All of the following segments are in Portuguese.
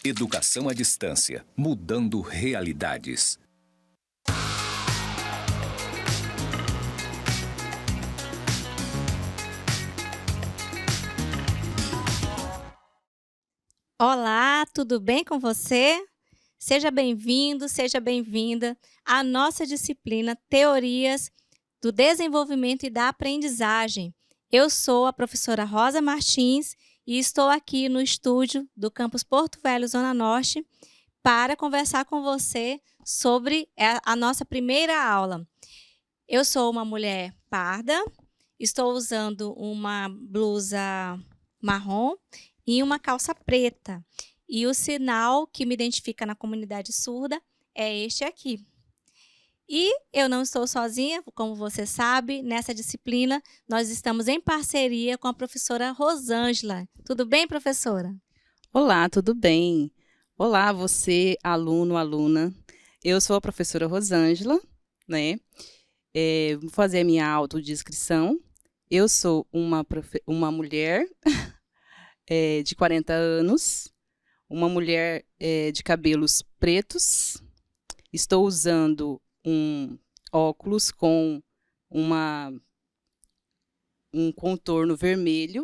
Educação à distância, mudando realidades. Olá, tudo bem com você? Seja bem-vindo, seja bem-vinda à nossa disciplina Teorias do Desenvolvimento e da Aprendizagem. Eu sou a professora Rosa Martins e estou aqui no estúdio do campus Porto Velho, Zona Norte, para conversar com você sobre a nossa primeira aula. Eu sou uma mulher parda, estou usando uma blusa marrom e uma calça preta. E o sinal que me identifica na comunidade surda é este aqui. E eu não estou sozinha, como você sabe, nessa disciplina nós estamos em parceria com a professora Rosângela. Tudo bem, professora? Olá, tudo bem? Olá, você, aluno, aluna. Eu sou a professora Rosângela, né? Vou fazer a minha autodescrição. Eu sou uma mulher de 40 anos, uma mulher de cabelos pretos. Estou usando um óculos com um contorno vermelho.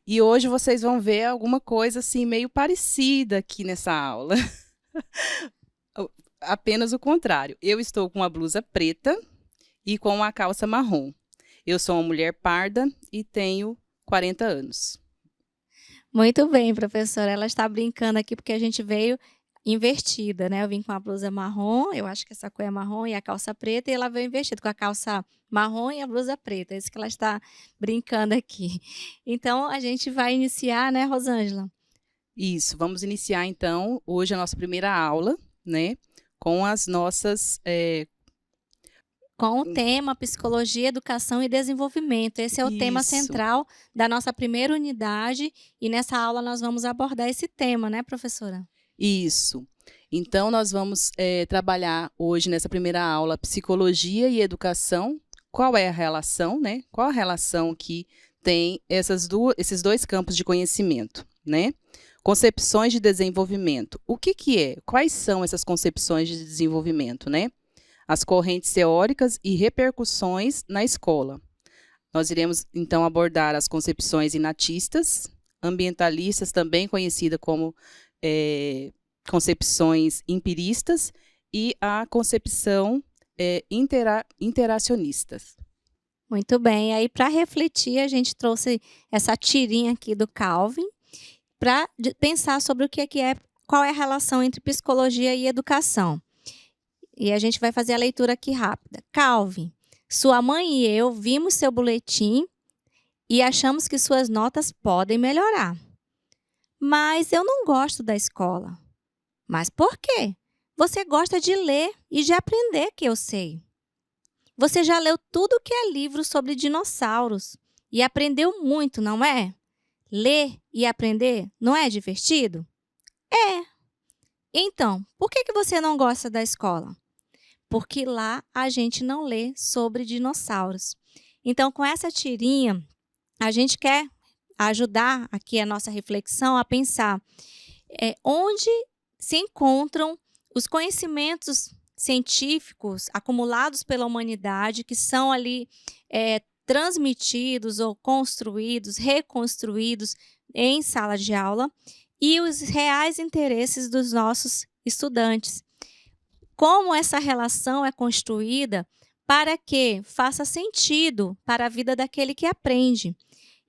E hoje vocês vão ver alguma coisa assim meio parecida aqui nessa aula. Apenas o contrário. Eu estou com uma blusa preta e com uma calça marrom. Eu sou uma mulher parda e tenho 40 anos. Muito bem, professora. Ela está brincando aqui porque a gente veio invertida, né? Eu vim com a blusa marrom, eu acho que essa cor é marrom, e a calça preta, e ela veio invertida com a calça marrom e a blusa preta. É isso que ela está brincando aqui. Então, a gente vai iniciar, né, Rosângela? Isso, vamos iniciar então hoje a nossa primeira aula, né? Com as nossas... Com o tema Psicologia, Educação e Desenvolvimento. Esse é o tema central da nossa primeira unidade, e nessa aula nós vamos abordar esse tema, né, professora? Isso. Então, nós vamos trabalhar hoje nessa primeira aula Psicologia e Educação. Qual é a relação, né? Qual a relação que tem esses dois campos de conhecimento, né? Concepções de desenvolvimento. O que é? Quais são essas concepções de desenvolvimento, né? As correntes teóricas e repercussões na escola. Nós iremos, então, abordar as concepções inatistas, ambientalistas, também conhecida como concepções empiristas, e a concepção interacionistas. Muito bem. Aí, para refletir, a gente trouxe essa tirinha aqui do Calvin para pensar sobre qual é a relação entre psicologia e educação. E a gente vai fazer a leitura aqui rápida. Calvin, sua mãe e eu vimos seu boletim e achamos que suas notas podem melhorar. Mas eu não gosto da escola. Mas por quê? Você gosta de ler e de aprender, que eu sei. Você já leu tudo que é livro sobre dinossauros e aprendeu muito, não é? Ler e aprender não é divertido? É. Então, por que você não gosta da escola? Porque lá a gente não lê sobre dinossauros. Então, com essa tirinha, a gente quer ajudar aqui a nossa reflexão a pensar onde se encontram os conhecimentos científicos acumulados pela humanidade, que são ali transmitidos ou construídos, reconstruídos em sala de aula, e os reais interesses dos nossos estudantes. Como essa relação é construída para que faça sentido para a vida daquele que aprende.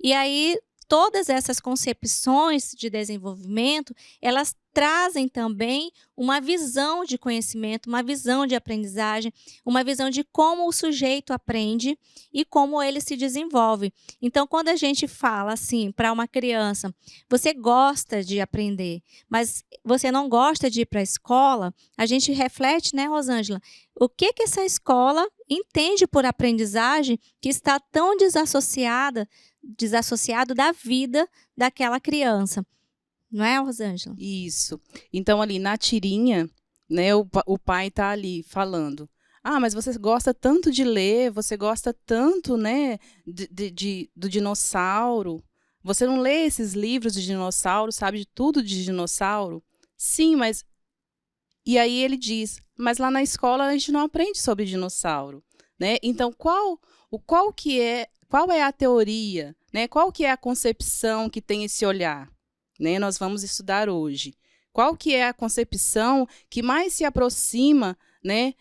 E aí, todas essas concepções de desenvolvimento, elas trazem também uma visão de conhecimento, uma visão de aprendizagem, uma visão de como o sujeito aprende e como ele se desenvolve. Então, quando a gente fala assim para uma criança, você gosta de aprender, mas você não gosta de ir para a escola, a gente reflete, né, Rosângela? O que essa escola entende por aprendizagem que está tão desassociado da vida daquela criança? Não é, Rosângela? Isso. Então, ali na tirinha, né, o pai está ali falando: ah, mas você gosta tanto de ler, você gosta tanto, né, do dinossauro. Você não lê esses livros de dinossauro, sabe de tudo de dinossauro? Sim, mas... E aí ele diz, mas lá na escola a gente não aprende sobre dinossauro, né? Então, qual é a teoria, né? Qual que é a concepção que tem esse olhar, né? Nós vamos estudar hoje. Qual que é a concepção que mais se aproxima, né,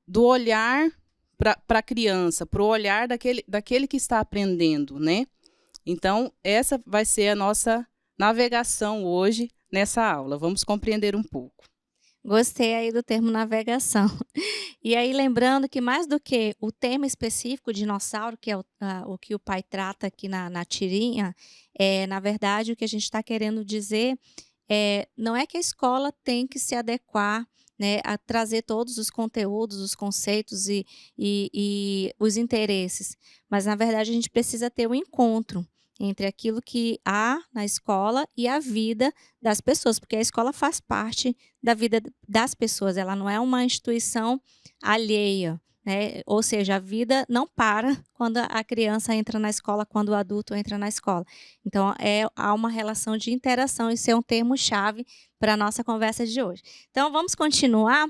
do olhar para a criança, para o olhar daquele que está aprendendo, né? Então, essa vai ser a nossa navegação hoje nessa aula. Vamos compreender um pouco. Gostei aí do termo navegação. E aí, lembrando que mais do que o tema específico dinossauro, que é o que o pai trata aqui na tirinha, na verdade, o que a gente está querendo dizer não é que a escola tem que se adequar, né, a trazer todos os conteúdos, os conceitos e os interesses, mas, na verdade, a gente precisa ter um encontro entre aquilo que há na escola e a vida das pessoas, porque a escola faz parte da vida das pessoas, ela não é uma instituição alheia, né? Ou seja, a vida não para quando a criança entra na escola, quando o adulto entra na escola. Então, há uma relação de interação, isso é um termo-chave para a nossa conversa de hoje. Então, vamos continuar,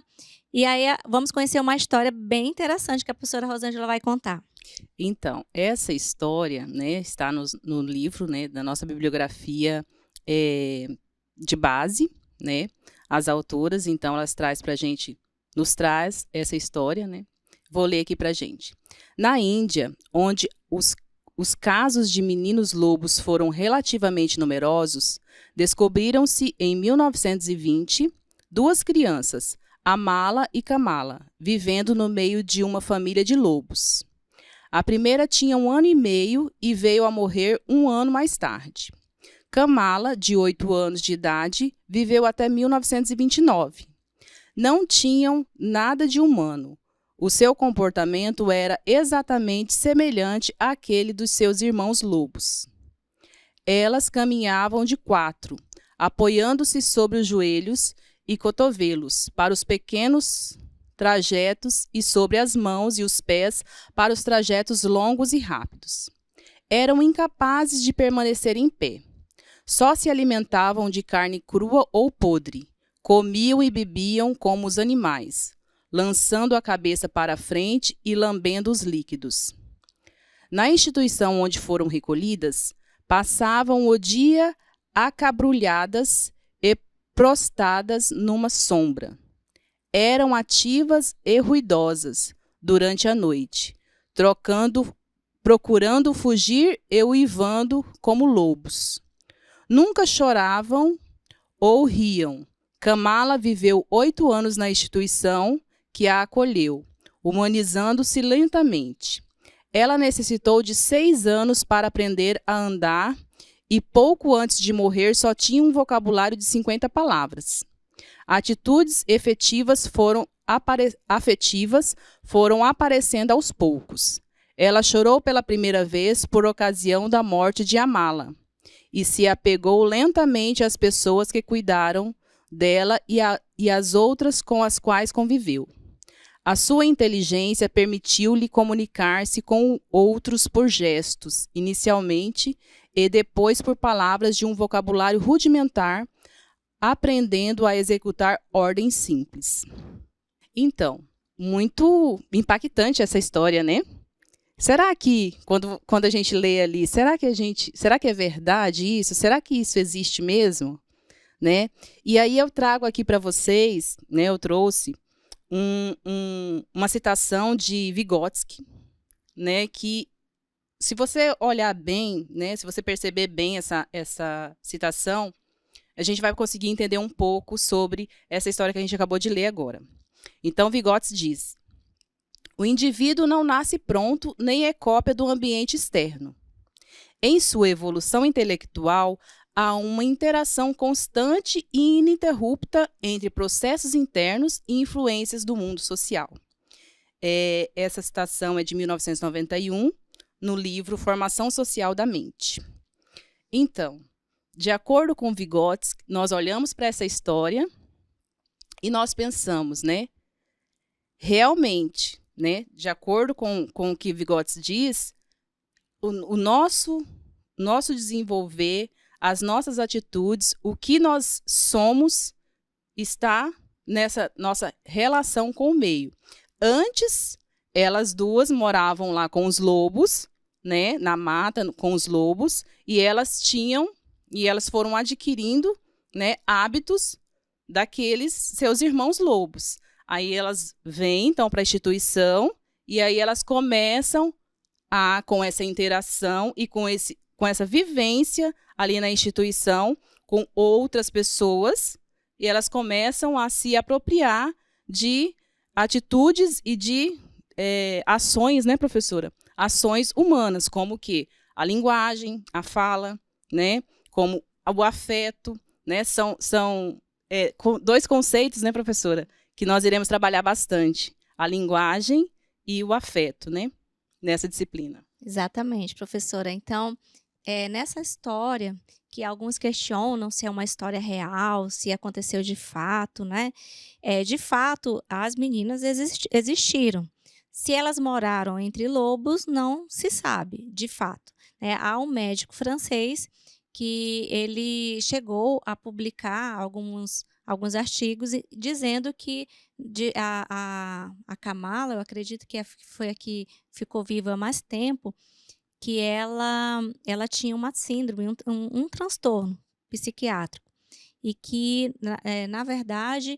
e aí vamos conhecer uma história bem interessante que a professora Rosângela vai contar. Então, essa história, né, está no livro, né, da nossa bibliografia de base, né? As autoras, então, elas nos traz essa história, né? Vou ler aqui para a gente. Na Índia, onde os casos de meninos lobos foram relativamente numerosos, descobriram-se em 1920 duas crianças, Amala e Kamala, vivendo no meio de uma família de lobos. A primeira tinha 1 ano e meio e veio a morrer 1 ano mais tarde. Kamala, de 8 anos de idade, viveu até 1929. Não tinham nada de humano. O seu comportamento era exatamente semelhante àquele dos seus irmãos lobos. Elas caminhavam de 4, apoiando-se sobre os joelhos e cotovelos para os pequenos trajetos e sobre as mãos e os pés para os trajetos longos e rápidos. Eram incapazes de permanecer em pé. Só se alimentavam de carne crua ou podre. Comiam e bebiam como os animais, lançando a cabeça para a frente e lambendo os líquidos. Na instituição onde foram recolhidas, passavam o dia acabrulhadas e prostradas numa sombra. Eram ativas e ruidosas durante a noite, procurando fugir e uivando como lobos. Nunca choravam ou riam. Kamala viveu 8 anos na instituição que a acolheu, humanizando-se lentamente. Ela necessitou de 6 anos para aprender a andar e pouco antes de morrer só tinha um vocabulário de 50 palavras. Atitudes afetivas foram aparecendo aos poucos. Ela chorou pela primeira vez por ocasião da morte de Amala e se apegou lentamente às pessoas que cuidaram dela e às outras com as quais conviveu. A sua inteligência permitiu-lhe comunicar-se com outros por gestos, inicialmente, e depois por palavras de um vocabulário rudimentar, aprendendo a executar ordens simples. Então, muito impactante essa história, né? Será que, quando a gente lê ali, será que é verdade isso? Será que isso existe mesmo? Né? E aí eu trago aqui para vocês, né, eu trouxe uma citação de Vygotsky, né, que, se você olhar bem, né, se você perceber bem essa citação, a gente vai conseguir entender um pouco sobre essa história que a gente acabou de ler agora. Então, Vygotsky diz: o indivíduo não nasce pronto nem é cópia do ambiente externo. Em sua evolução intelectual, há uma interação constante e ininterrupta entre processos internos e influências do mundo social. Essa citação é de 1991, no livro Formação Social da Mente. Então, de acordo com Vygotsky, nós olhamos para essa história e nós pensamos, né? Realmente, né, de acordo com o que Vygotsky diz, o nosso desenvolver, as nossas atitudes, o que nós somos, está nessa nossa relação com o meio. Antes, elas duas moravam lá com os lobos, né, na mata com os lobos, e elas foram adquirindo, né, hábitos daqueles seus irmãos lobos. Aí elas vêm então para a instituição e aí elas começam com essa interação e com essa vivência ali na instituição com outras pessoas, e elas começam a se apropriar de atitudes e de ações, né, professora? Ações humanas, como que a linguagem, a fala, né, como o afeto, né, são dois conceitos, né, professora, que nós iremos trabalhar bastante, a linguagem e o afeto, né, nessa disciplina. Exatamente, professora. Então, nessa história, que alguns questionam se é uma história real, se aconteceu de fato, né? De fato, as meninas existiram. Se elas moraram entre lobos, não se sabe, de fato, né? Há um médico francês que ele chegou a publicar alguns artigos dizendo que a Kamala, eu acredito que foi a que ficou viva há mais tempo, que ela tinha uma síndrome, um transtorno psiquiátrico. E que, na verdade,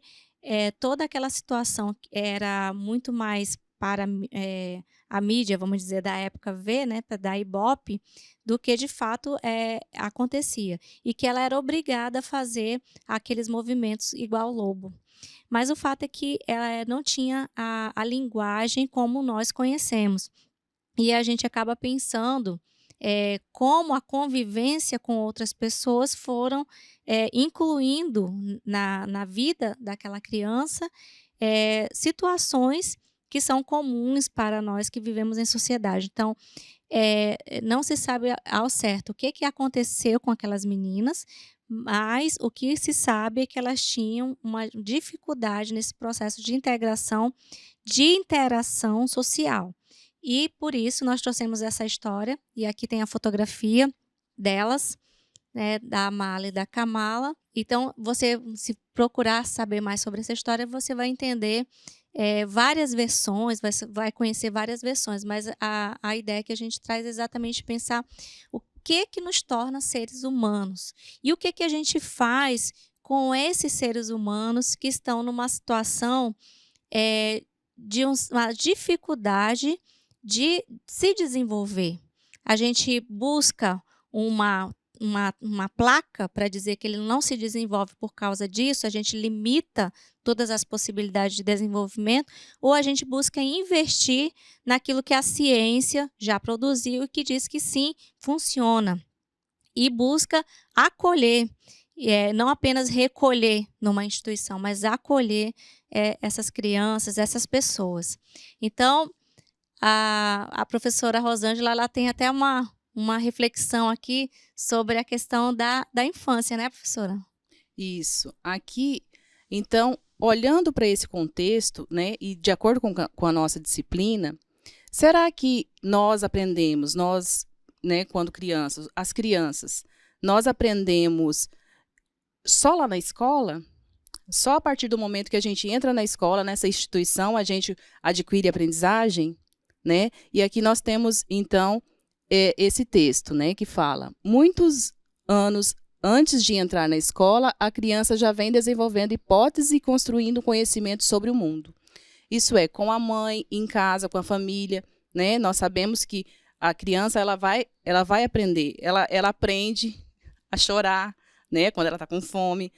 toda aquela situação era muito mais para a mídia, vamos dizer, da época ver, né, da Ibope, do que de fato acontecia. E que ela era obrigada a fazer aqueles movimentos igual ao lobo. Mas o fato é que ela não tinha a linguagem como nós conhecemos. E a gente acaba pensando como a convivência com outras pessoas foram incluindo na vida daquela criança situações que são comuns para nós que vivemos em sociedade. Então, não se sabe ao certo o que aconteceu com aquelas meninas, mas o que se sabe é que elas tinham uma dificuldade nesse processo de integração, de interação social. E por isso nós trouxemos essa história, e aqui tem a fotografia delas, né, da Amala e da Kamala. Então, você, se procurar saber mais sobre essa história, você vai entender várias versões, vai conhecer várias versões, mas a ideia que a gente traz é exatamente pensar o que nos torna seres humanos e o que a gente faz com esses seres humanos que estão numa situação de uma dificuldade de se desenvolver. A gente busca uma placa para dizer que ele não se desenvolve por causa disso, a gente limita todas as possibilidades de desenvolvimento, ou a gente busca investir naquilo que a ciência já produziu e que diz que sim, funciona. E busca acolher, não apenas recolher numa instituição, mas acolher essas crianças, essas pessoas. Então, a professora Rosângela, ela tem até uma reflexão aqui sobre a questão da infância, né, professora? Isso. Aqui, então, olhando para esse contexto, né, e de acordo com a nossa disciplina, será que nós aprendemos, né, quando crianças, as crianças, nós aprendemos só lá na escola? Só a partir do momento que a gente entra na escola, nessa instituição, a gente adquire aprendizagem, né? E aqui nós temos, então, esse texto, né, que fala: muitos anos antes de entrar na escola, a criança já vem desenvolvendo hipóteses e construindo conhecimento sobre o mundo. Isso é, com a mãe, em casa, com a família, né? Nós sabemos que a criança ela vai aprender, ela aprende a chorar, né, quando ela está com fome,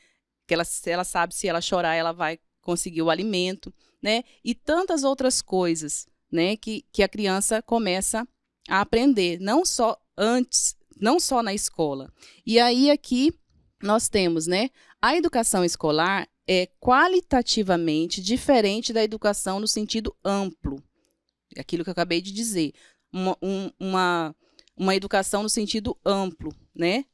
que ela sabe se ela chorar, ela vai conseguir o alimento, né? E tantas outras coisas, né, que a criança começa a aprender, não só na escola. E aí aqui nós temos, né, a educação escolar é qualitativamente diferente da educação no sentido amplo. Aquilo que eu acabei de dizer, uma educação no sentido amplo, né?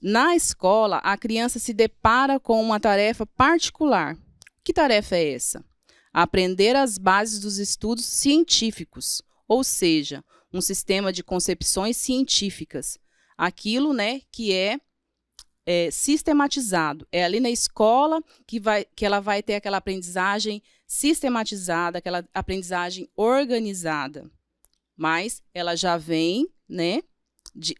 Na escola, a criança se depara com uma tarefa particular. Que tarefa é essa? Aprender as bases dos estudos científicos, ou seja, um sistema de concepções científicas. Aquilo, né, que é sistematizado. É ali na escola que ela vai ter aquela aprendizagem sistematizada, aquela aprendizagem organizada. Mas ela já vem, né,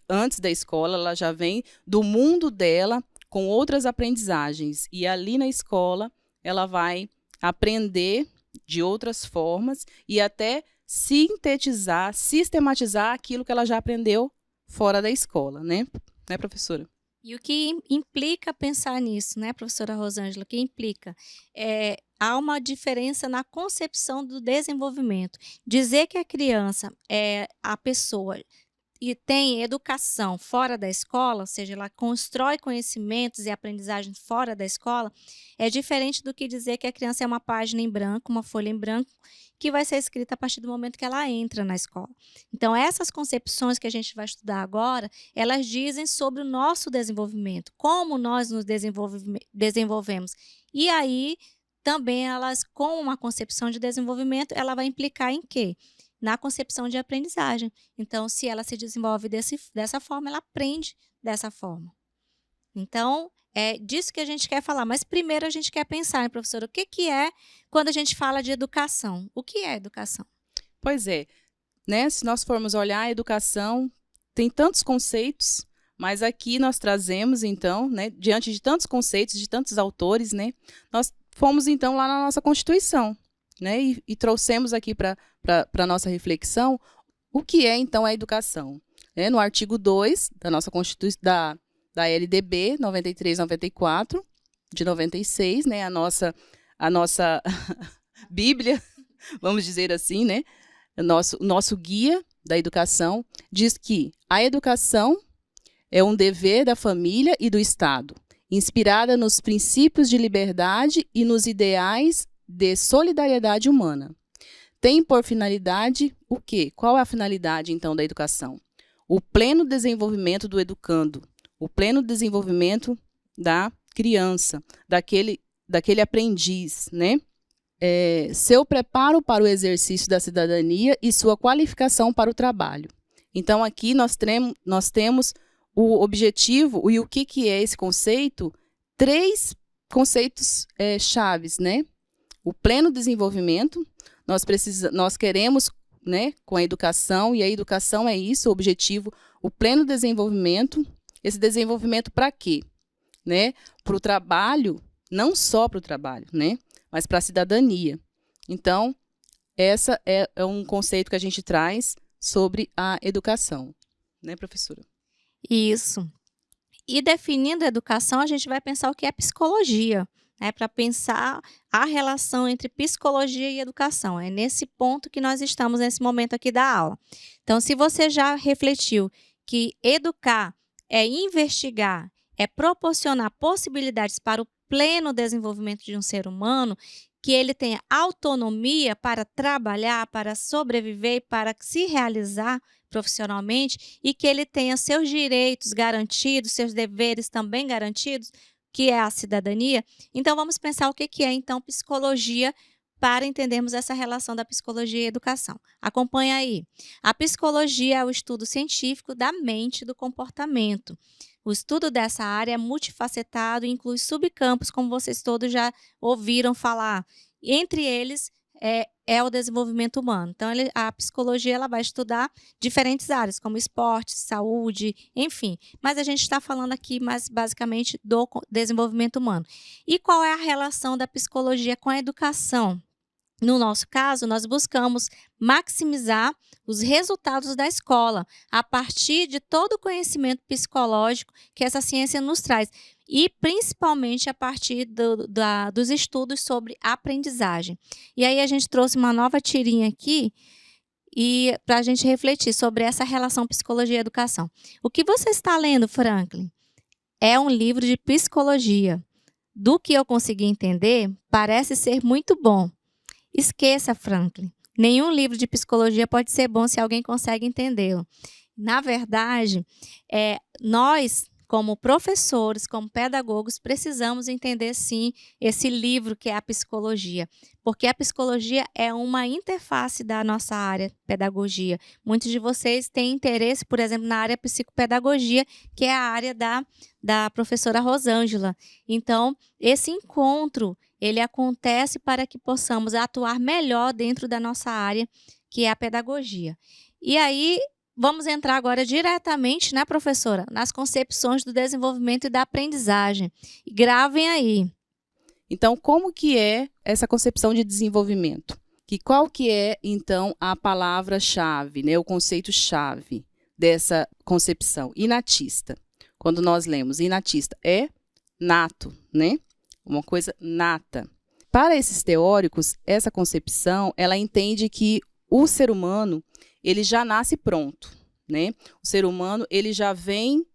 antes da escola, ela já vem do mundo dela com outras aprendizagens. E ali na escola ela vai aprender de outras formas e até sintetizar, sistematizar aquilo que ela já aprendeu fora da escola, né, professora? E o que implica pensar nisso, né, professora Rosângela? O que implica? Há uma diferença na concepção do desenvolvimento. Dizer que a criança, a pessoa, e tem educação fora da escola, ou seja, ela constrói conhecimentos e aprendizagem fora da escola, é diferente do que dizer que a criança é uma página em branco, uma folha em branco, que vai ser escrita a partir do momento que ela entra na escola. Então, essas concepções que a gente vai estudar agora, elas dizem sobre o nosso desenvolvimento, como nós nos desenvolvemos. E aí, também, elas, com uma concepção de desenvolvimento, ela vai implicar em quê? Na concepção de aprendizagem. Então, se ela se desenvolve dessa forma, ela aprende dessa forma. Então, é disso que a gente quer falar. Mas primeiro a gente quer pensar, hein, professora, o que é quando a gente fala de educação? O que é educação? Pois é, né? Se nós formos olhar a educação, tem tantos conceitos, mas aqui nós trazemos, então, né, diante de tantos conceitos, de tantos autores, né, nós fomos, então, lá na nossa Constituição, né, e trouxemos aqui para a nossa reflexão o que é, então, a educação. No artigo 2 da nossa Constituição, da LDB 93/94, de 96, né, a nossa Bíblia, vamos dizer assim, né, nosso guia da educação, diz que a educação é um dever da família e do Estado, inspirada nos princípios de liberdade e nos ideais de solidariedade humana. Tem por finalidade o quê? Qual é a finalidade, então, da educação? O pleno desenvolvimento do educando, o pleno desenvolvimento da criança, daquele aprendiz, né? Seu preparo para o exercício da cidadania e sua qualificação para o trabalho. Então, aqui nós temos o objetivo e o que é esse conceito, 3 conceitos chaves, né? O pleno desenvolvimento, nós queremos, né, com a educação, e a educação é isso, o objetivo, o pleno desenvolvimento. Esse desenvolvimento para quê? Né? Para o trabalho, não só para o trabalho, né? Mas para a cidadania. Então, essa é um conceito que a gente traz sobre a educação, né, professora? Isso. E definindo a educação, a gente vai pensar o que é psicologia, né, para pensar a relação entre psicologia e educação. É nesse ponto que nós estamos nesse momento aqui da aula. Então, se você já refletiu que educar é investigar, é proporcionar possibilidades para o pleno desenvolvimento de um ser humano, que ele tenha autonomia para trabalhar, para sobreviver, para se realizar profissionalmente e que ele tenha seus direitos garantidos, seus deveres também garantidos, que é a cidadania. Então, vamos pensar o que é, então, psicologia para entendermos essa relação da psicologia e educação. Acompanha aí. A psicologia é o estudo científico da mente e do comportamento. O estudo dessa área é multifacetado e inclui subcampos, como vocês todos já ouviram falar. Entre eles, é o desenvolvimento humano. Então, a psicologia ela vai estudar diferentes áreas, como esporte, saúde, enfim. Mas a gente está falando aqui mais basicamente do desenvolvimento humano. E qual é a relação da psicologia com a educação? No nosso caso, nós buscamos maximizar os resultados da escola a partir de todo o conhecimento psicológico que essa ciência nos traz e principalmente a partir dos estudos sobre aprendizagem. E aí a gente trouxe uma nova tirinha aqui e para a gente refletir sobre essa relação psicologia e educação. O que você está lendo, Franklin? É um livro de psicologia. Do que eu consegui entender, parece ser muito bom. Esqueça, Franklin. Nenhum livro de psicologia pode ser bom se alguém consegue entendê-lo. Na verdade, nós, como professores, como pedagogos, precisamos entender, sim, esse livro que é a psicologia, porque a psicologia é uma interface da nossa área pedagogia. Muitos de vocês têm interesse, por exemplo, na área psicopedagogia, que é a área da professora Rosângela. Então, esse encontro, ele acontece para que possamos atuar melhor dentro da nossa área, que é a pedagogia. E aí, vamos entrar agora diretamente, né, professora, nas concepções do desenvolvimento e da aprendizagem. E gravem aí. Então, como que é essa concepção de desenvolvimento? Qual que é, então, a palavra-chave, né, o conceito-chave dessa concepção? Inatista. Quando nós lemos inatista, é nato, né? Uma coisa nata. Para esses teóricos, essa concepção, ela entende que o ser humano, ele já nasce pronto, né? O ser humano, ele já vem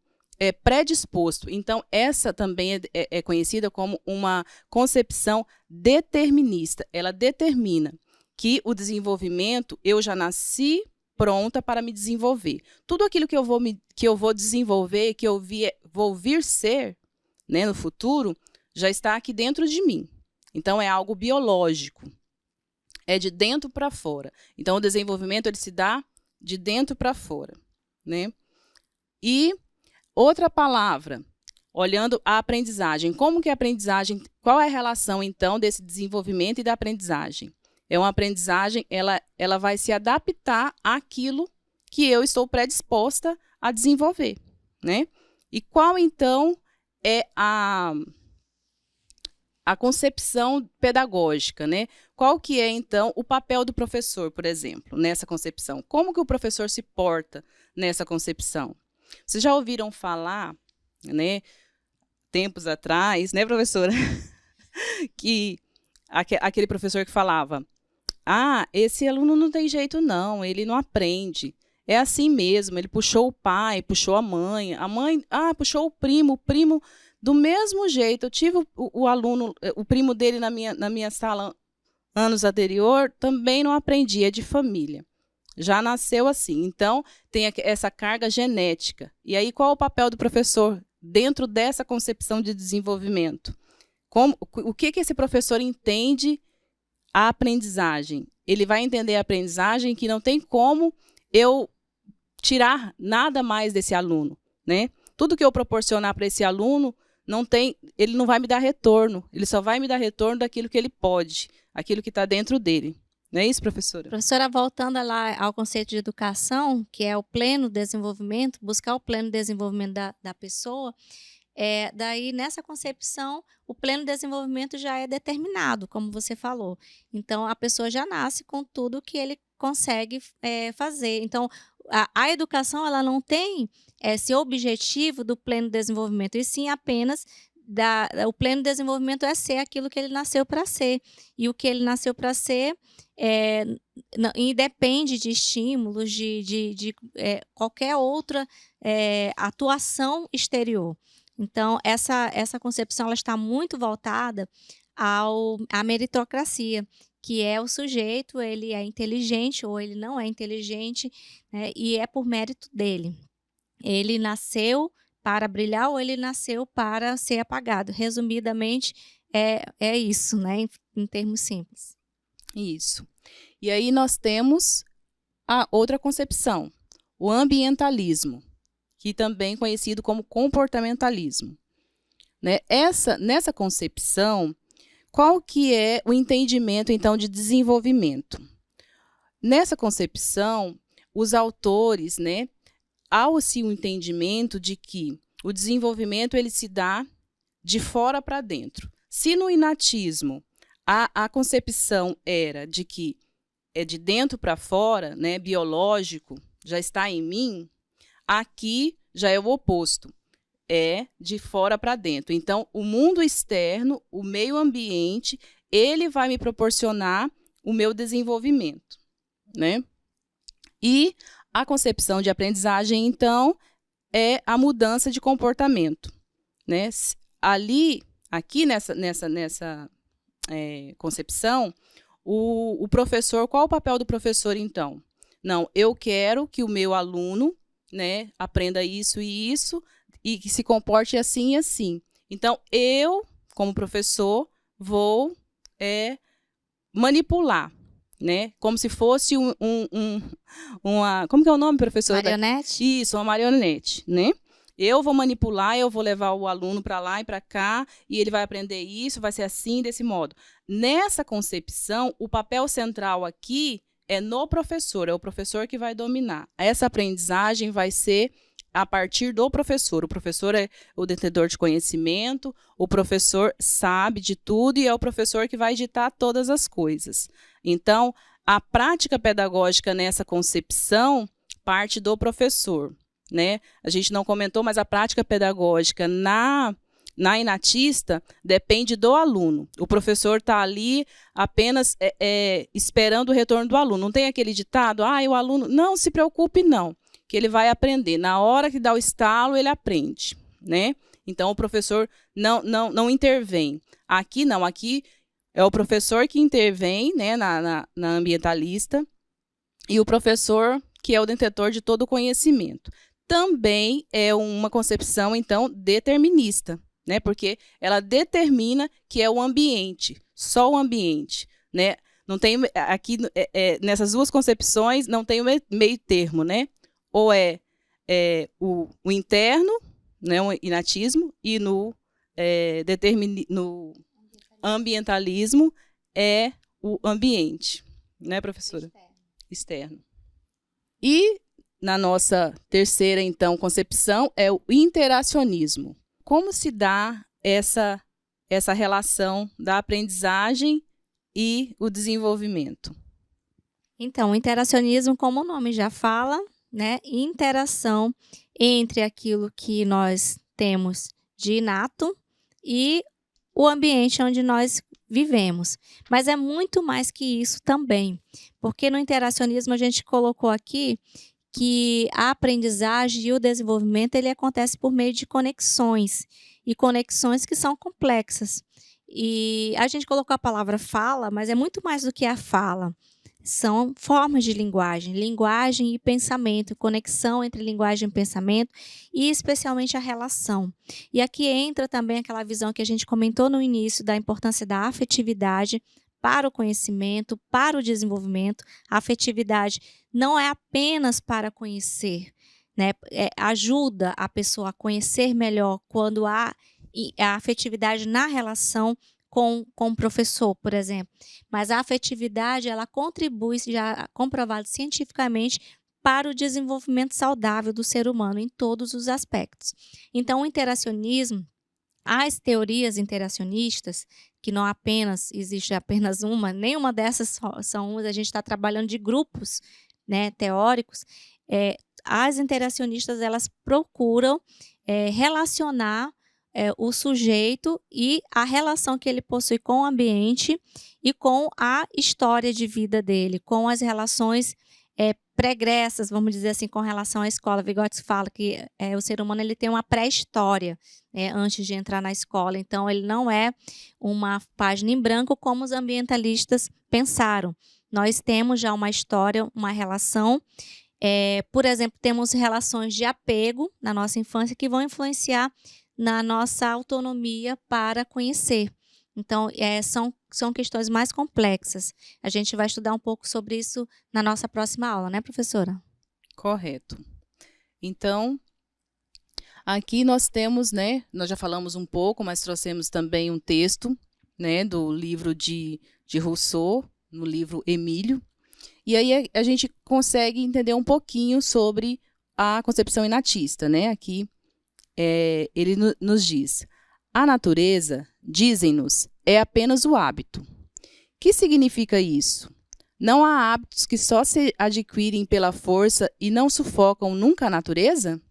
predisposto. Então, essa também é conhecida como uma concepção determinista. Ela determina que o desenvolvimento, eu já nasci pronta para me desenvolver. Tudo aquilo que eu vou desenvolver, que eu vou vir ser, né, no futuro, já está aqui dentro de mim. Então, é algo biológico. É de dentro para fora. Então, o desenvolvimento ele se dá de dentro para fora, né? E outra palavra, olhando a aprendizagem. Como que a aprendizagem, qual é a relação, então, desse desenvolvimento e da aprendizagem? É uma aprendizagem, ela vai se adaptar àquilo que eu estou predisposta a desenvolver, né? E qual, então, é a concepção pedagógica, né? Qual que é, então, o papel do professor, por exemplo, nessa concepção? Como que o professor se porta nessa concepção? Vocês já ouviram falar, né, tempos atrás, né, professora? Que aquele professor que falava, esse aluno não tem jeito não, ele não aprende. É assim mesmo, ele puxou o pai, puxou a mãe puxou o primo do mesmo jeito. Eu tive o aluno, o primo dele na minha sala anos anterior, também não aprendi, é de família. Já nasceu assim. Então, tem essa carga genética. E aí, qual é o papel do professor dentro dessa concepção de desenvolvimento? O que esse professor entende a aprendizagem? Ele vai entender a aprendizagem que não tem como eu tirar nada mais desse aluno, né? Tudo que eu proporcionar para esse aluno, ele não vai me dar retorno. Ele só vai me dar retorno daquilo que ele pode, aquilo que está dentro dele. Não é isso, professora? Professora, voltando lá ao conceito de educação, que é o pleno desenvolvimento, buscar o pleno desenvolvimento da pessoa, daí nessa concepção, o pleno desenvolvimento já é determinado, como você falou. Então, a pessoa já nasce com tudo que ele consegue fazer. Então, a educação ela não tem esse objetivo do pleno desenvolvimento, e sim apenas o pleno desenvolvimento é ser aquilo que ele nasceu para ser. E o que ele nasceu para ser independe de estímulos, de qualquer outra atuação exterior. Então, essa concepção ela está muito voltada à meritocracia, que é o sujeito, ele é inteligente ou ele não é inteligente, né, e é por mérito dele. Ele nasceu para brilhar ou ele nasceu para ser apagado. Resumidamente, é isso, né, em termos simples. Isso. E aí nós temos a outra concepção, o ambientalismo, que também é conhecido como comportamentalismo. Né? Nessa concepção, qual que é o entendimento, então, de desenvolvimento? Nessa concepção, os autores, né, há-se o entendimento de que o desenvolvimento ele se dá de fora para dentro. Se no inatismo a concepção era de que é de dentro para fora, né, biológico, já está em mim, aqui já é o oposto. É de fora para dentro. Então, o mundo externo, o meio ambiente, ele vai me proporcionar o meu desenvolvimento, né? E a concepção de aprendizagem, então, é a mudança de comportamento, né? Aqui nessa concepção, o professor, qual o papel do professor, então? Não, eu quero que o meu aluno né, aprenda isso e isso, e que se comporte assim e assim. Então, eu, como professor, vou manipular, né? Como se fosse uma... Como que é o nome, professora? Marionete? Isso, uma marionete, né? Eu vou manipular, eu vou levar o aluno para lá e para cá, e ele vai aprender isso, vai ser assim, desse modo. Nessa concepção, o papel central aqui é no professor, é o professor que vai dominar. Essa aprendizagem vai ser a partir do professor. O professor é o detentor de conhecimento, o professor sabe de tudo e é o professor que vai ditar todas as coisas. Então, a prática pedagógica nessa concepção parte do professor, né? A gente não comentou, mas a prática pedagógica na inatista depende do aluno. O professor está ali apenas esperando o retorno do aluno. Não tem aquele ditado, o aluno, não se preocupe não, que ele vai aprender. Na hora que dá o estalo, ele aprende, né? Então, o professor não intervém. Aqui não, aqui é o professor que intervém, né, na ambientalista, e o professor que é o detentor de todo o conhecimento. Também é uma concepção, então, determinista, né? Porque ela determina que é o ambiente, só o ambiente, né? Não tem, aqui, nessas duas concepções, não tem o meio termo, né? Ou o interno, né, o inatismo, e no ambientalismo é o ambiente, né, professora? Externo. E na nossa terceira, então, concepção é o interacionismo. Como se dá essa relação da aprendizagem e o desenvolvimento? Então, o interacionismo, como o nome já fala, né, interação entre aquilo que nós temos de inato e o ambiente onde nós vivemos. Mas é muito mais que isso também, porque no interacionismo a gente colocou aqui que a aprendizagem e o desenvolvimento ele acontece por meio de conexões, e conexões que são complexas. E a gente colocou a palavra fala, mas é muito mais do que a fala. São formas de linguagem e pensamento, conexão entre linguagem e pensamento, e especialmente a relação. E aqui entra também aquela visão que a gente comentou no início da importância da afetividade para o conhecimento, para o desenvolvimento. A afetividade não é apenas para conhecer, né? Ajuda a pessoa a conhecer melhor quando há a afetividade na relação com o professor, por exemplo. Mas a afetividade, ela contribui, já comprovado cientificamente, para o desenvolvimento saudável do ser humano em todos os aspectos. Então, o interacionismo, as teorias interacionistas, que não existe apenas uma, nenhuma dessas são umas, a gente está trabalhando de grupos, né, teóricos, as interacionistas, elas procuram relacionar o sujeito e a relação que ele possui com o ambiente e com a história de vida dele, com as relações pregressas, vamos dizer assim, com relação à escola. Vygotsky fala que o ser humano ele tem uma pré-história, né, antes de entrar na escola. Então, ele não é uma página em branco como os ambientalistas pensaram. Nós temos já uma história, uma relação. Por exemplo, temos relações de apego na nossa infância que vão influenciar na nossa autonomia para conhecer. Então, são questões mais complexas. A gente vai estudar um pouco sobre isso na nossa próxima aula, né, professora? Correto. Então, aqui nós temos, né, nós já falamos um pouco, mas trouxemos também um texto, né, do livro de Rousseau, no livro Emílio, e aí a gente consegue entender um pouquinho sobre a concepção inatista, né? Aqui ele nos diz: a natureza, dizem-nos, é apenas o hábito. Que significa isso? Não há hábitos que só se adquirem pela força e não sufocam nunca a natureza?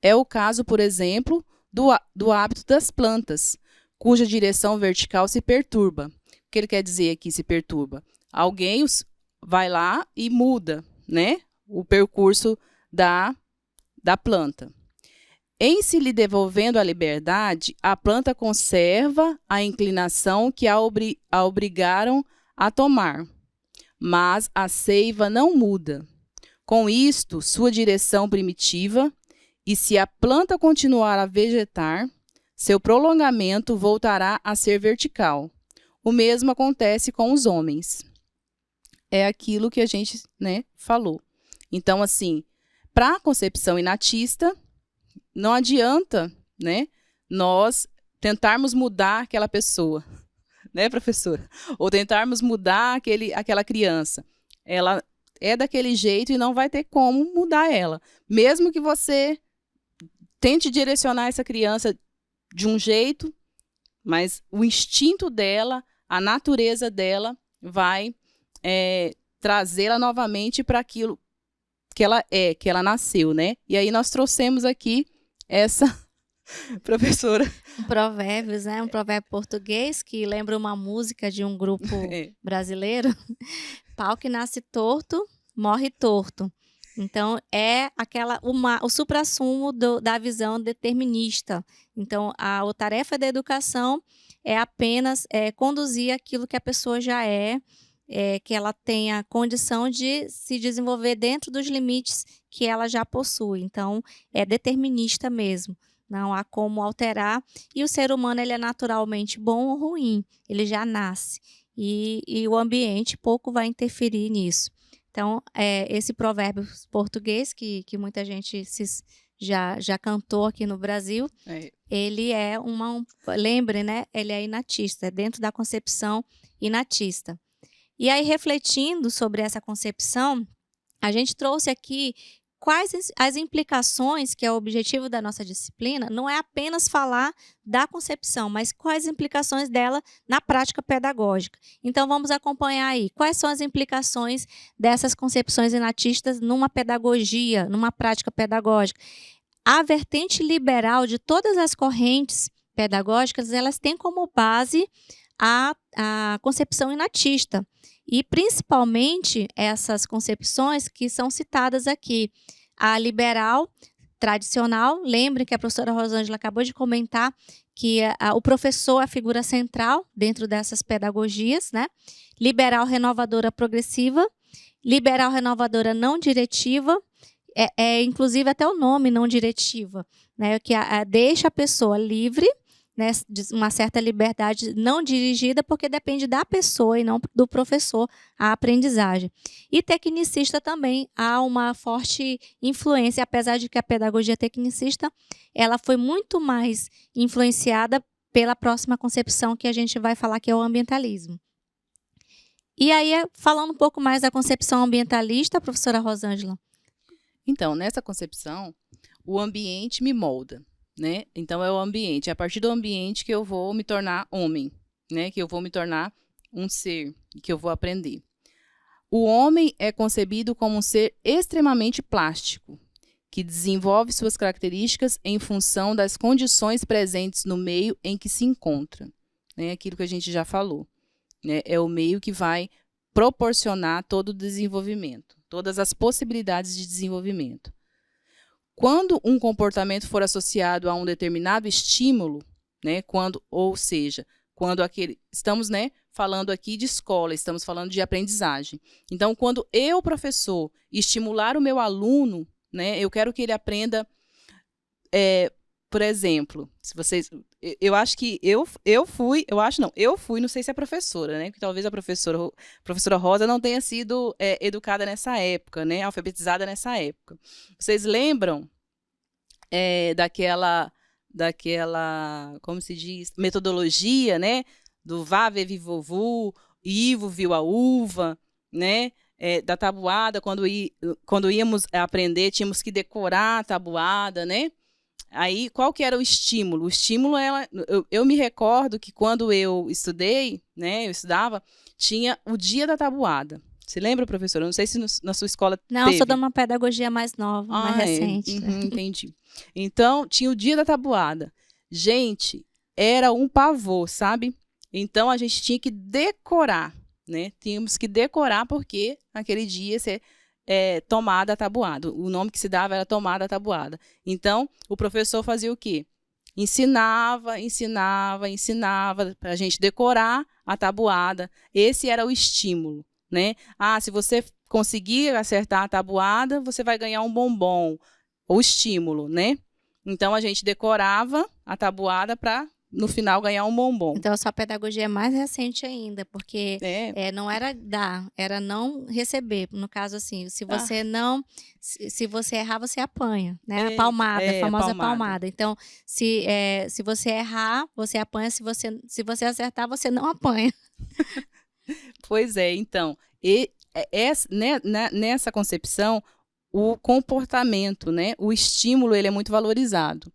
É o caso, por exemplo, do hábito das plantas, cuja direção vertical se perturba. O que ele quer dizer aqui, se perturba? Alguém vai lá e muda, né, o percurso da planta. Em se lhe devolvendo a liberdade, a planta conserva a inclinação que a obrigaram a tomar, mas a seiva não muda. Com isto, sua direção primitiva, e se a planta continuar a vegetar, seu prolongamento voltará a ser vertical. O mesmo acontece com os homens. É aquilo que a gente, né, falou. Então, assim, para a concepção inatista, não adianta, né, nós tentarmos mudar aquela pessoa, né, professora? Ou tentarmos mudar aquela criança. Ela é daquele jeito e não vai ter como mudar ela. Mesmo que você tente direcionar essa criança de um jeito, mas o instinto dela, a natureza dela vai trazê-la novamente para aquilo que ela é, que ela nasceu, né? E aí nós trouxemos aqui essa professora. Provérbios, né? Um provérbio português que lembra uma música de um grupo brasileiro. Pau que nasce torto, morre torto. Então, é o suprassumo da visão determinista. Então, a tarefa da educação é apenas conduzir aquilo que a pessoa já que ela tenha condição de se desenvolver dentro dos limites que ela já possui. Então, é determinista mesmo. Não há como alterar. E o ser humano ele é naturalmente bom ou ruim. Ele já nasce. E o ambiente pouco vai interferir nisso. Então, esse provérbio português, que muita gente já cantou aqui no Brasil, ele é lembre, né? Ele é inatista, é dentro da concepção inatista. E aí, refletindo sobre essa concepção, a gente trouxe aqui quais as implicações, que é o objetivo da nossa disciplina, não é apenas falar da concepção, mas quais as implicações dela na prática pedagógica. Então, vamos acompanhar aí. Quais são as implicações dessas concepções inatistas numa pedagogia, numa prática pedagógica? A vertente liberal de todas as correntes pedagógicas, elas têm como base a concepção inatista. E, principalmente, essas concepções que são citadas aqui. A liberal tradicional, lembre que a professora Rosângela acabou de comentar que o professor é a figura central dentro dessas pedagogias, né? Liberal renovadora progressiva, liberal renovadora não diretiva, inclusive até o nome não diretiva, né? Que deixa a pessoa livre, né, uma certa liberdade não dirigida, porque depende da pessoa e não do professor a aprendizagem. E tecnicista também há uma forte influência, apesar de que a pedagogia tecnicista ela foi muito mais influenciada pela próxima concepção que a gente vai falar, que é o ambientalismo. E aí, falando um pouco mais da concepção ambientalista, professora Rosângela. Então, nessa concepção, o ambiente me molda. Né? Então, é o ambiente. É a partir do ambiente que eu vou me tornar homem, né? Que eu vou me tornar um ser, que eu vou aprender. O homem é concebido como um ser extremamente plástico, que desenvolve suas características em função das condições presentes no meio em que se encontra. Né? Aquilo que a gente já falou. Né? É o meio que vai proporcionar todo o desenvolvimento, todas as possibilidades de desenvolvimento. Quando um comportamento for associado a um determinado estímulo, né, quando estamos, né, falando aqui de escola, estamos falando de aprendizagem. Então, quando eu, professor, estimular o meu aluno, né, eu quero que ele aprenda, por exemplo, se vocês, eu acho que eu fui, não sei se é professora, né, que talvez a professora Rosa não tenha sido educada nessa época, né, alfabetizada nessa época. Vocês lembram daquela, como se diz, metodologia, né, do vá, vê, vi, vovu, Ivo viu a uva, né, da tabuada, quando íamos aprender, tínhamos que decorar a tabuada, né? Aí, qual que era o estímulo? O estímulo, eu me recordo que quando eu estudei, né, eu estudava, tinha o dia da tabuada. Você lembra, professora? Não sei se na sua escola Não, teve. eu sou de uma pedagogia mais nova, mais recente. Entendi. Então, tinha o dia da tabuada. Gente, era um pavor, sabe? Então, a gente tinha que decorar, né? Tínhamos que decorar porque naquele dia você tomada a tabuada. O nome que se dava era tomada a tabuada. Então, o professor fazia o quê? Ensinava para a gente decorar a tabuada. Esse era o estímulo, né? Se você conseguir acertar a tabuada, você vai ganhar um bombom, ou estímulo, né? Então, a gente decorava a tabuada para, no final, ganhar um bombom. Então, a sua pedagogia é mais recente ainda, porque É. não era dar, era não receber. No caso, assim, se Ah. você não... Se você errar, você apanha, né? A palmada, a famosa palmada. Então, se você errar, você apanha. Se você acertar, você não apanha. Pois é, então, nessa concepção, o comportamento, né, o estímulo, ele é muito valorizado.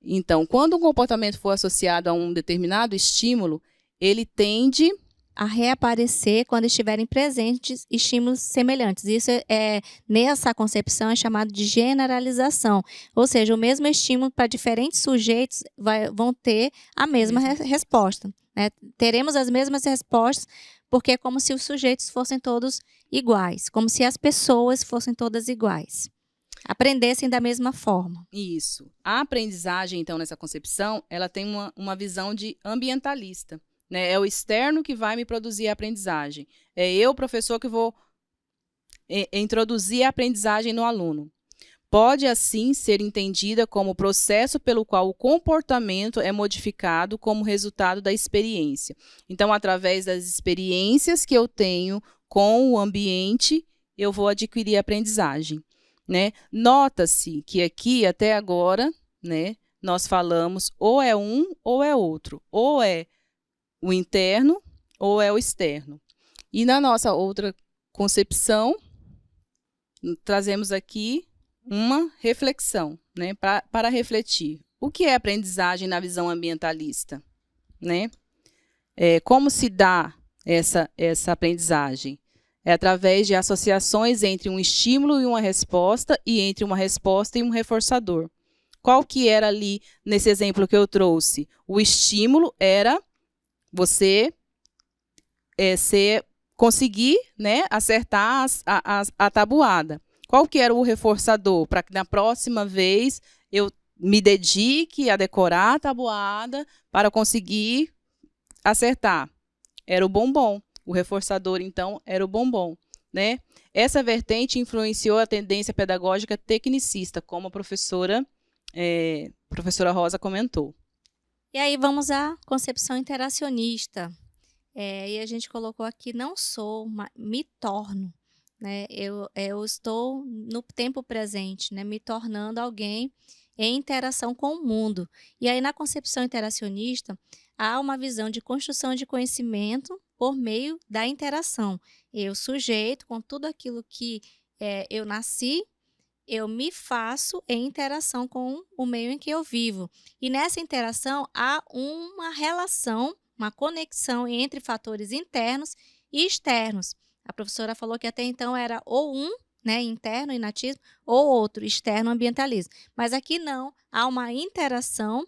Então, quando um comportamento for associado a um determinado estímulo, ele tende a reaparecer quando estiverem presentes estímulos semelhantes. Isso nessa concepção é chamado de generalização, ou seja, o mesmo estímulo para diferentes sujeitos vão ter a mesma resposta, né? Teremos as mesmas respostas, porque é como se os sujeitos fossem todos iguais, como se as pessoas fossem todas iguais, aprendessem da mesma forma. Isso. A aprendizagem, então, nessa concepção, ela tem uma visão de ambientalista. Né? É o externo que vai me produzir a aprendizagem. É eu, professor, que vou introduzir a aprendizagem no aluno. Pode, assim, ser entendida como o processo pelo qual o comportamento é modificado como resultado da experiência. Então, através das experiências que eu tenho com o ambiente, eu vou adquirir a aprendizagem. Né? Nota-se que aqui, até agora, né, nós falamos ou é um ou é outro. Ou é o interno ou é o externo. E na nossa outra concepção, trazemos aqui uma reflexão, né, para refletir. O que é aprendizagem na visão ambientalista? Né? Como se dá essa aprendizagem? É através de associações entre um estímulo e uma resposta, e entre uma resposta e um reforçador. Qual que era ali, nesse exemplo que eu trouxe? O estímulo era você conseguir, né, acertar a tabuada. Qual que era o reforçador? Para que na próxima vez eu me dedique a decorar a tabuada para conseguir acertar. Era o bombom. O reforçador, então, era o bombom. Né? Essa vertente influenciou a tendência pedagógica tecnicista, como a professora Rosa comentou. E aí vamos à concepção interacionista. E a gente colocou aqui, não sou, me torno. Né? Eu estou no tempo presente, né? Me tornando alguém em interação com o mundo. E aí, na concepção interacionista, há uma visão de construção de conhecimento por meio da interação. Eu, sujeito, com tudo aquilo que eu nasci, eu me faço em interação com o meio em que eu vivo. E nessa interação há uma relação, uma conexão entre fatores internos e externos. A professora falou que até então era ou um, né, interno, inatismo, ou outro, externo, ambientalismo. Mas aqui não, há uma interação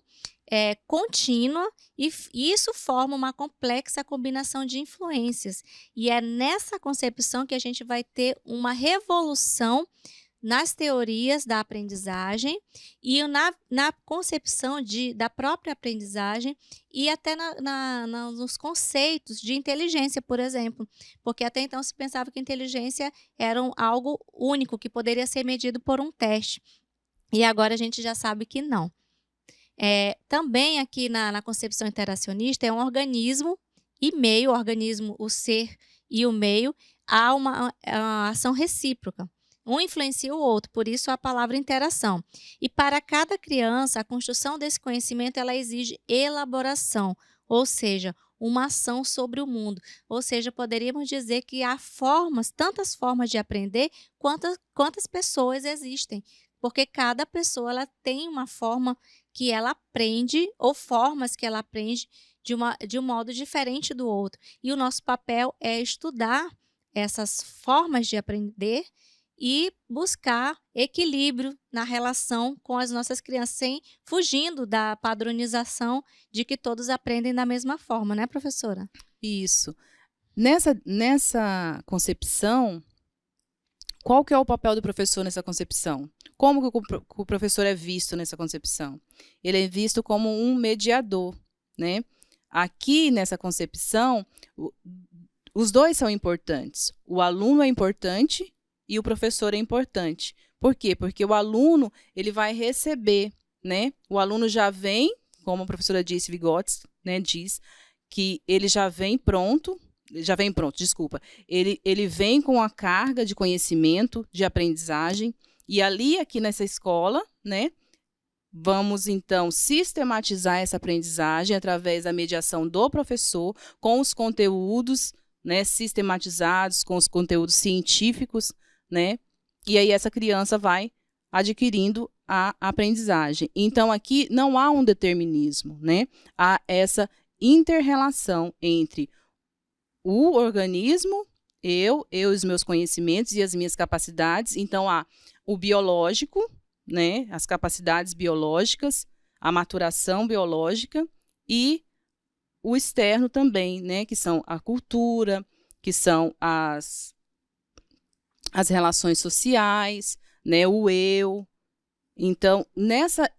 contínua e isso forma uma complexa combinação de influências. E é nessa concepção que a gente vai ter uma revolução nas teorias da aprendizagem e na concepção da própria aprendizagem e até nos conceitos de inteligência, por exemplo. Porque até então se pensava que inteligência era algo único, que poderia ser medido por um teste. E agora a gente já sabe que não. Também aqui na concepção interacionista é um organismo e meio, o organismo, o ser e o meio, há uma ação recíproca. Um influencia o outro, por isso a palavra interação. E para cada criança, a construção desse conhecimento ela exige elaboração, ou seja, uma ação sobre o mundo. Ou seja, poderíamos dizer que há tantas formas de aprender quantas pessoas existem. Porque cada pessoa ela tem uma forma que ela aprende, ou formas que ela aprende de um modo diferente do outro. E o nosso papel é estudar essas formas de aprender e buscar equilíbrio na relação com as nossas crianças, fugindo da padronização de que todos aprendem da mesma forma, né, professora? Isso. Nessa concepção, qual que é o papel do professor nessa concepção? Como que o professor é visto nessa concepção? Ele é visto como um mediador, né? Aqui, nessa concepção, os dois são importantes. O aluno é importante e o professor é importante. Por quê? Porque o aluno, ele vai receber, né? O aluno já vem, como a professora disse, Vygotsky, né, diz que ele já vem pronto, desculpa. Ele vem com a carga de conhecimento, de aprendizagem, e ali, aqui nessa escola, né, vamos, então, sistematizar essa aprendizagem através da mediação do professor, com os conteúdos, né, sistematizados, com os conteúdos científicos, né, e aí essa criança vai adquirindo a aprendizagem. Então, aqui não há um determinismo, né, há essa inter-relação entre o organismo, eu e os meus conhecimentos e as minhas capacidades. Então, há o biológico, né, as capacidades biológicas, a maturação biológica e o externo também, né, que são a cultura, que são as relações sociais, né, o eu. Então, nessa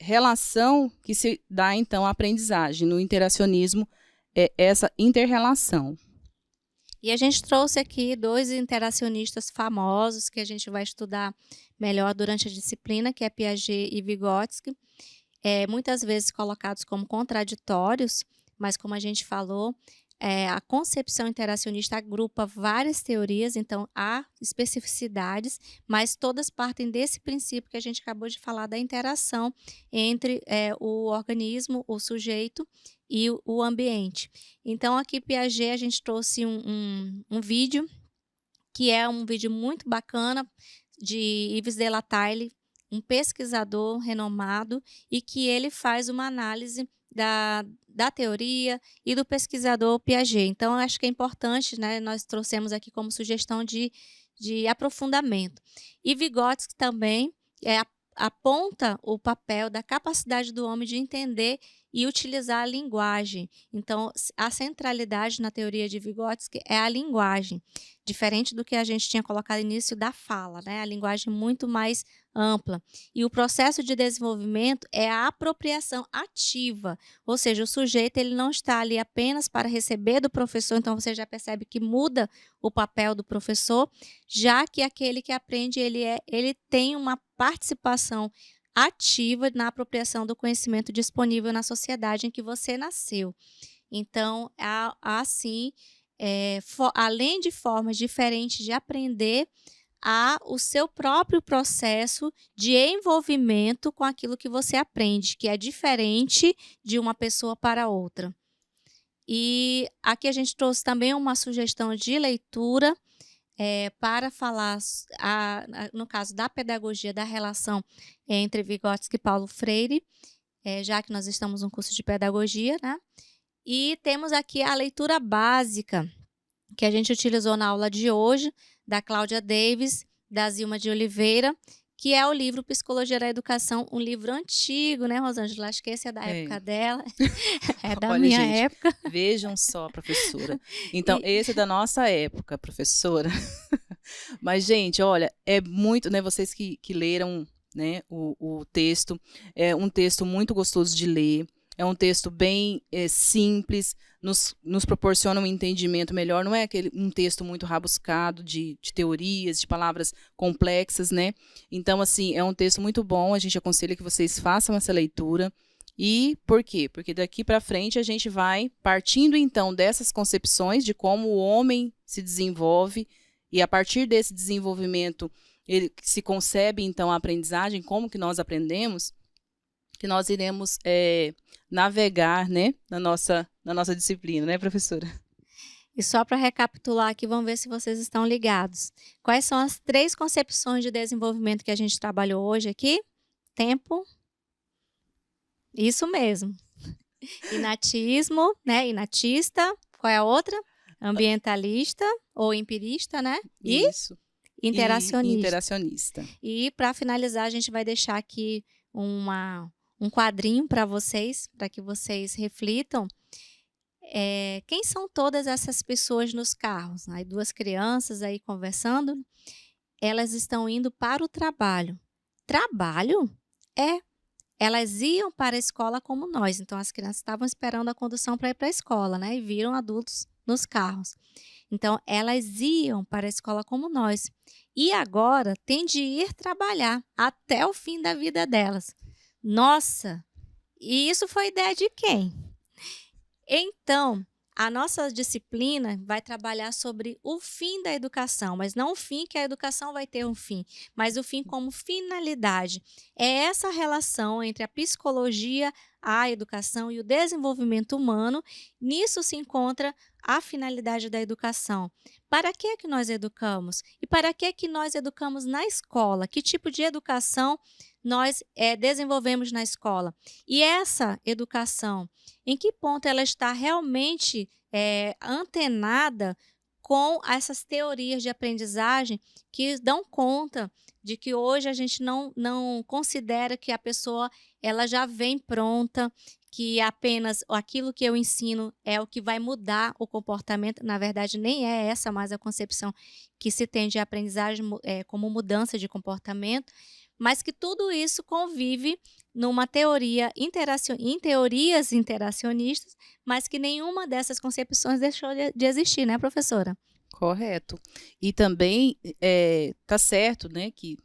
relação que se dá, então, a aprendizagem. No interacionismo, é essa inter-relação. E a gente trouxe aqui 2 interacionistas famosos que a gente vai estudar melhor durante a disciplina, que é Piaget e Vygotsky, muitas vezes colocados como contraditórios, mas como a gente falou, a concepção interacionista agrupa várias teorias, então há especificidades, mas todas partem desse princípio que a gente acabou de falar da interação entre o organismo, o sujeito e o ambiente. Então, aqui Piaget, a gente trouxe um vídeo, que é um vídeo muito bacana, de Yves de la Taille, um pesquisador renomado, e que ele faz uma análise da teoria e do pesquisador Piaget. Então, acho que é importante, né, nós trouxemos aqui como sugestão de aprofundamento. E Vygotsky também aponta o papel da capacidade do homem de entender e utilizar a linguagem. Então, a centralidade na teoria de Vygotsky é a linguagem, diferente do que a gente tinha colocado no início da fala, né? A linguagem muito mais ampla. E o processo de desenvolvimento é a apropriação ativa, ou seja, o sujeito ele não está ali apenas para receber do professor, então você já percebe que muda o papel do professor, já que aquele que aprende ele tem uma participação ativa na apropriação do conhecimento disponível na sociedade em que você nasceu. Então, há sim, além de formas diferentes de aprender, há o seu próprio processo de envolvimento com aquilo que você aprende, que é diferente de uma pessoa para outra. E aqui a gente trouxe também uma sugestão de leitura para falar, no caso da pedagogia, da relação entre Vygotsky e Paulo Freire, já que nós estamos num curso de pedagogia, né? E temos aqui a leitura básica, que a gente utilizou na aula de hoje, da Cláudia Davis, da Zilma de Oliveira, que é o livro Psicologia da Educação, um livro antigo, né, Rosângela? Acho que esse é da época dela, é da Olha, minha gente, época. Vejam só, professora. Então, esse é da nossa época, professora. Mas, gente, olha, é muito, né, vocês que leram, né, o texto, é um texto muito gostoso de ler, é um texto bem simples, nos proporciona um entendimento melhor, não é um texto muito rabuscado de teorias, de palavras complexas, né? Então, assim, é um texto muito bom, a gente aconselha que vocês façam essa leitura. E por quê? Porque daqui para frente a gente vai partindo, então, dessas concepções de como o homem se desenvolve, e a partir desse desenvolvimento ele se concebe, então, a aprendizagem, como que nós aprendemos, que nós iremos navegar, né, na nossa disciplina, né, professora? E só para recapitular aqui, vamos ver se vocês estão ligados. Quais são as 3 concepções de desenvolvimento que a gente trabalhou hoje aqui? Tempo. Isso mesmo. Inatismo, né? Inatista. Qual é a outra? Ambientalista ou empirista, né? E Isso. interacionista. E interacionista. E para finalizar, a gente vai deixar aqui um quadrinho para vocês, para que vocês reflitam. Quem são todas essas pessoas nos carros? Aí 2 crianças aí conversando, elas estão indo para o trabalho. Trabalho? Elas iam para a escola como nós, então as crianças estavam esperando a condução para ir para a escola, né? E viram adultos nos carros. Então, elas iam para a escola como nós. E agora tem de ir trabalhar até o fim da vida delas. Nossa, e isso foi ideia de quem? Então, a nossa disciplina vai trabalhar sobre o fim da educação, mas não o fim que a educação vai ter um fim, mas o fim como finalidade. É essa relação entre a psicologia, a educação e o desenvolvimento humano. Nisso se encontra a finalidade da educação. Para que é que nós educamos? E para que é que nós educamos na escola? Que tipo de educação nós desenvolvemos na escola? E essa educação, em que ponto ela está realmente antenada com essas teorias de aprendizagem que dão conta de que hoje a gente não considera que a pessoa ela já vem pronta, que apenas aquilo que eu ensino é o que vai mudar o comportamento. Na verdade, nem é essa mais a concepção que se tem de aprendizagem como mudança de comportamento, mas que tudo isso convive numa teoria em teorias interacionistas, mas que nenhuma dessas concepções deixou de existir, né, professora? Correto. E também tá certo, né, que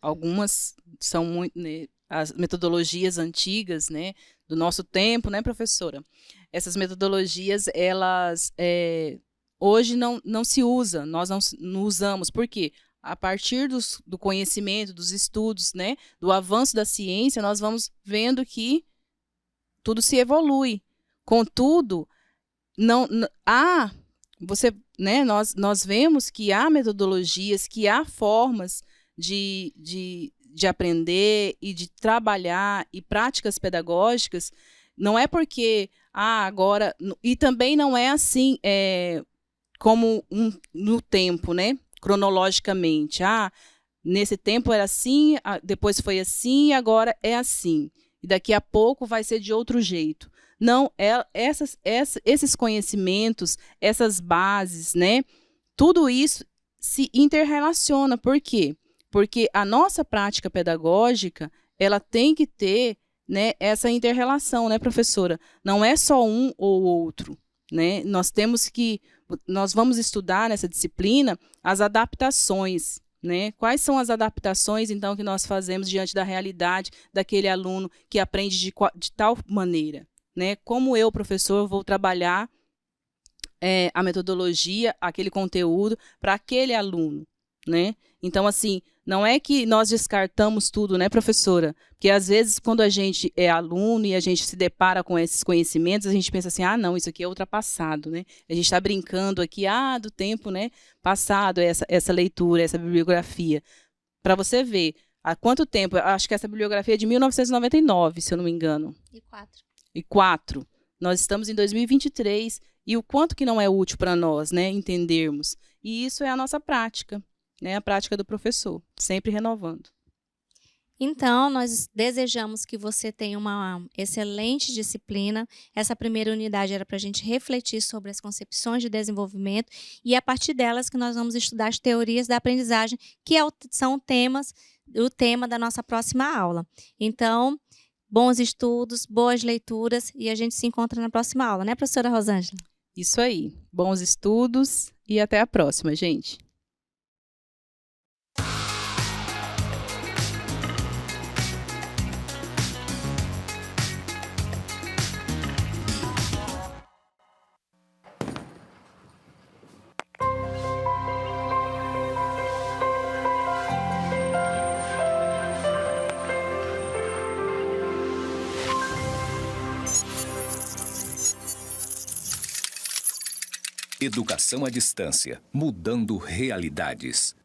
algumas são muito, né, as metodologias antigas, né, do nosso tempo, né, professora? Essas metodologias, elas hoje não se usam, nós não usamos. Por quê? A partir do conhecimento, dos estudos, né, do avanço da ciência, nós vamos vendo que tudo se evolui. Contudo, nós vemos que há metodologias, que há formas de aprender e de trabalhar e práticas pedagógicas. Não é porque agora, e também não é assim como no tempo, né? Cronologicamente, nesse tempo era assim, depois foi assim, agora é assim. E daqui a pouco vai ser de outro jeito. Não, esses conhecimentos, essas bases, né? Tudo isso se interrelaciona. Por quê? Porque a nossa prática pedagógica, ela tem que ter, né, essa interrelação, né, professora? Não é só um ou outro, né? Nós vamos estudar nessa disciplina as adaptações, né? Quais são as adaptações, então, que nós fazemos diante da realidade daquele aluno que aprende de tal maneira, né? Como eu, professor, vou trabalhar a metodologia, aquele conteúdo para aquele aluno, né? Então, assim, não é que nós descartamos tudo, né, professora? Porque, às vezes, quando a gente é aluno e a gente se depara com esses conhecimentos, a gente pensa assim, não, isso aqui é ultrapassado, né? A gente está brincando aqui, do tempo, né, passado, essa leitura, essa bibliografia. Para você ver, há quanto tempo? Eu acho que essa bibliografia é de 1999, se eu não me engano. E quatro. Nós estamos em 2023, e o quanto que não é útil para nós, né, entendermos. E isso é a nossa prática, né, a prática do professor, sempre renovando. Então, nós desejamos que você tenha uma excelente disciplina. Essa primeira unidade era para a gente refletir sobre as concepções de desenvolvimento e, a partir delas, que nós vamos estudar as teorias da aprendizagem, que são o tema da nossa próxima aula. Então, bons estudos, boas leituras, e a gente se encontra na próxima aula, né, professora Rosângela? Isso aí. Bons estudos e até a próxima, gente. Educação à distância, mudando realidades.